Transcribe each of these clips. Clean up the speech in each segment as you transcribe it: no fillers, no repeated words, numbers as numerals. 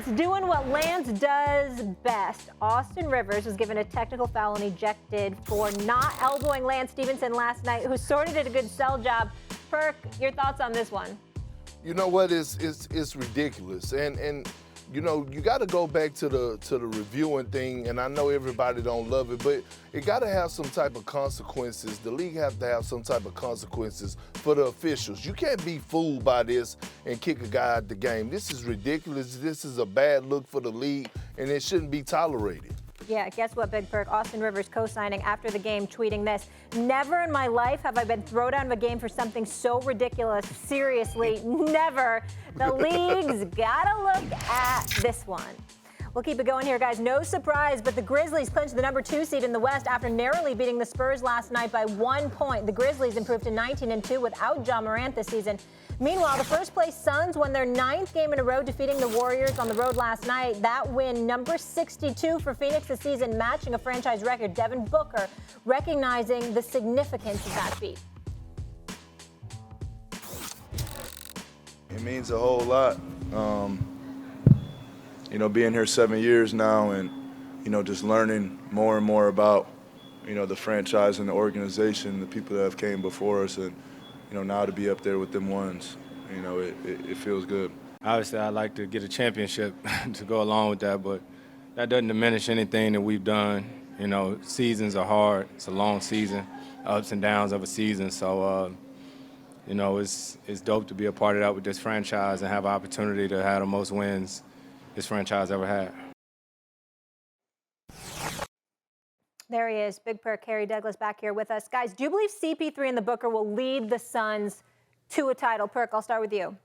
Lance doing what Lance does best. Austin Rivers was given a technical foul and ejected for not elbowing Lance Stevenson last night, who sort of did a good sell job. Perk, your thoughts on this one? You know what? It's ridiculous, and you know, you got to go back to the reviewing thing, and I know everybody don't love it, but it got to have some type of consequences. The league have to have some type of consequences for the officials. You can't be fooled by this and kick a guy out the game. This is ridiculous. This is a bad look for the league, and it shouldn't be tolerated. Yeah, guess what, Big Perk? Austin Rivers co-signing after the game, tweeting this: "Never in my life have I been thrown out of a game for something so ridiculous. Seriously, never. The league's gotta look at this one." We'll keep it going here, guys. No surprise, but the Grizzlies clinched the #2 seed in the West after narrowly beating the Spurs last night by 1 point. The Grizzlies improved to 19-2 without Ja Morant this season. Meanwhile, the first-place Suns won their 9th game in a row, defeating the Warriors on the road last night. That win, number 62 for Phoenix this season, matching a franchise record. Devin Booker recognizing the significance of that feat. It means a whole lot. You know, being here 7 years now and, you know, just learning more and more about, you know, the franchise and the organization, the people that have came before us, and, you know, now to be up there with them ones, you know, it feels good. Obviously, I'd like to get a championship to go along with that, but that doesn't diminish anything that we've done. You know, seasons are hard. It's a long season, ups and downs of a season. So, you know, it's dope to be a part of that with this franchise and have an opportunity to have the most wins this franchise ever had. There he is, Big Perk, Harry Douglas back here with us. Guys, do you believe CP3 and the Booker will lead the Suns to a title? Perk, I'll start with you.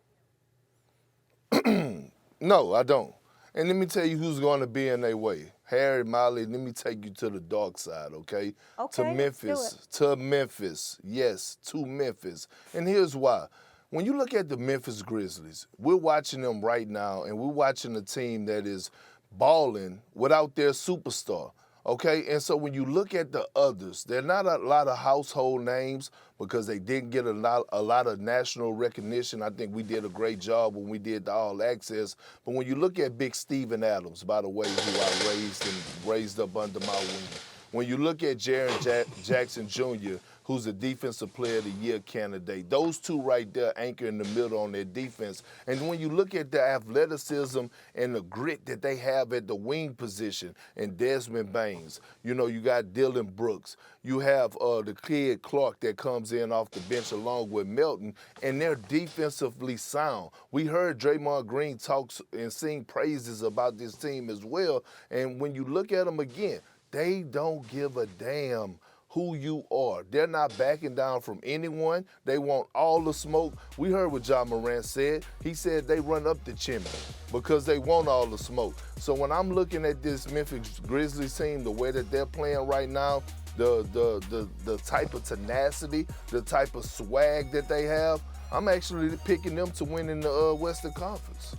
No, I don't. And let me tell you who's going to be in their way. Harry, Molly, let me take you to the dark side, okay? Okay, to Memphis. To Memphis. Yes, to Memphis. And here's why. When you look at the Memphis Grizzlies, we're watching them right now, and we're watching a team that is balling without their superstar. Okay, and so when you look at the others, they're not a lot of household names because they didn't get a lot of national recognition. I think we did a great job when we did the All Access. But when you look at Big Steven Adams, by the way, who I raised up under my wing. When you look at Jaren Jackson Jr., who's a Defensive Player of the Year candidate, those two right there anchor in the middle on their defense. And when you look at the athleticism and the grit that they have at the wing position, and Desmond Baines, you know, you got Dylan Brooks, you have the kid Clark that comes in off the bench along with Melton, and they're defensively sound. We heard Draymond Green talk and sing praises about this team as well. And when you look at them again, they don't give a damn who you are. They're not backing down from anyone. They want all the smoke. We heard what Ja Morant said. He said they run up the chimney because they want all the smoke. So when I'm looking at this Memphis Grizzlies team, the way that they're playing right now, the type of tenacity, the type of swag that they have, I'm actually picking them to win in the Western Conference.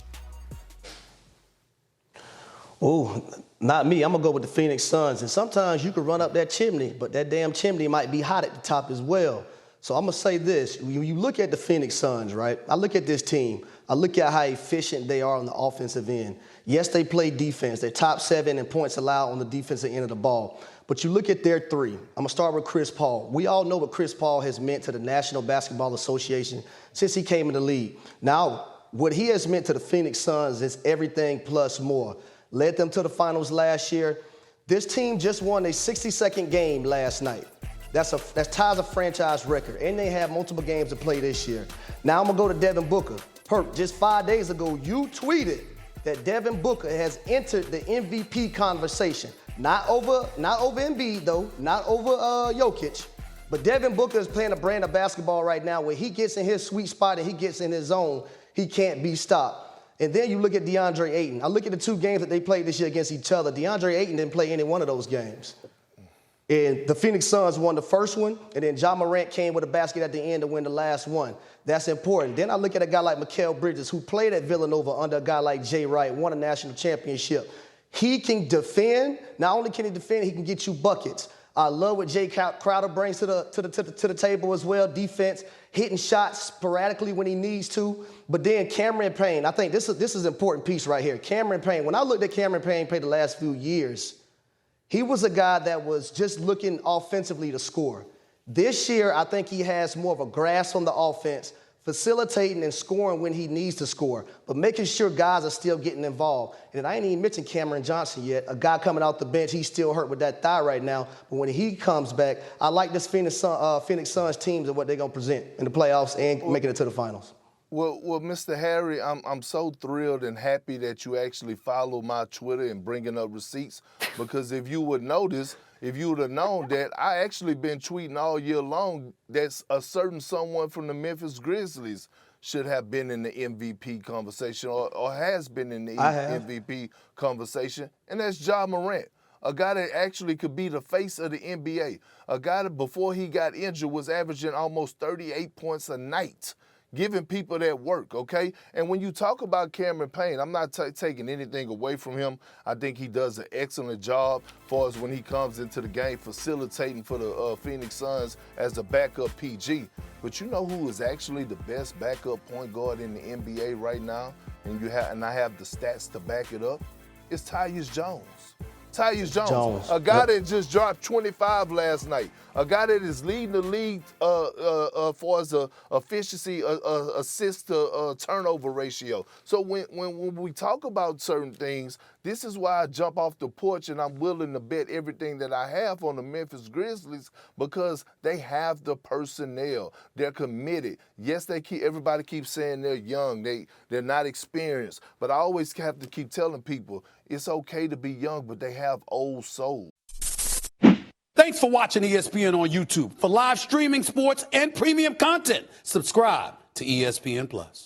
Oh, not me. I'm going to go with the Phoenix Suns. And sometimes you can run up that chimney, but that damn chimney might be hot at the top as well. So I'm going to say this. When you look at the Phoenix Suns, right, I look at this team. I look at how efficient they are on the offensive end. Yes, they play defense. They're top 7 in points allowed on the defensive end of the ball. But you look at their three. I'm going to start with Chris Paul. We all know what Chris Paul has meant to the National Basketball Association since he came in the league. Now, what he has meant to the Phoenix Suns is everything plus more. Led them to the finals last year. This team just won a 60-second game last night. That ties a franchise record, and they have multiple games to play this year. Now I'm gonna go to Devin Booker. Perk, just 5 days ago, you tweeted that Devin Booker has entered the MVP conversation. Not over Embiid though, not over Jokic, but Devin Booker is playing a brand of basketball right now where he gets in his sweet spot and he gets in his zone, he can't be stopped. And then you look at DeAndre Ayton. I look at the 2 games that they played this year against each other. DeAndre Ayton didn't play any one of those games. And the Phoenix Suns won the first one, and then Ja Morant came with a basket at the end to win the last one. That's important. Then I look at a guy like Mikal Bridges, who played at Villanova under a guy like Jay Wright, won a national championship. He can defend. Not only can he defend, he can get you buckets. I love what Jay Crowder brings to the table as well. Defense, hitting shots sporadically when he needs to. But then Cameron Payne, I think this is an important piece right here. Cameron Payne, when I looked at Cameron Payne play the last few years, he was a guy that was just looking offensively to score. This year, I think he has more of a grasp on the offense, facilitating and scoring when he needs to score, but making sure guys are still getting involved. And I ain't even mentioned Cameron Johnson yet, a guy coming out the bench. He's still hurt with that thigh right now, but when he comes back, I like this Phoenix Suns teams and what they're going to present in the playoffs and making it to the finals. Well, Mr. Harry, I'm so thrilled and happy that you actually follow my Twitter and bringing up receipts, because if you would notice, if you would have known that I actually been tweeting all year long that a certain someone from the Memphis Grizzlies should have been in the MVP conversation or has been in the MVP conversation, and that's Ja Morant. A guy that actually could be the face of the NBA. A guy that before he got injured was averaging almost 38 points a night, giving people that work, okay? And when you talk about Cameron Payne, I'm not taking anything away from him. I think he does an excellent job as far as when he comes into the game facilitating for the Phoenix Suns as a backup PG. But you know who is actually the best backup point guard in the NBA right now? And I have the stats to back it up. It's Tyus Jones. Tyus Jones, a guy that just dropped 25 last night, a guy that is leading the league for his efficiency, assist to turnover ratio. So when we talk about certain things, this is why I jump off the porch and I'm willing to bet everything that I have on the Memphis Grizzlies, because they have the personnel. They're committed. Yes, everybody keeps saying they're young, they're not experienced, but I always have to keep telling people it's okay to be young, but they have old souls. Thanks for watching ESPN on YouTube. For live streaming, sports, and premium content, subscribe to ESPN+.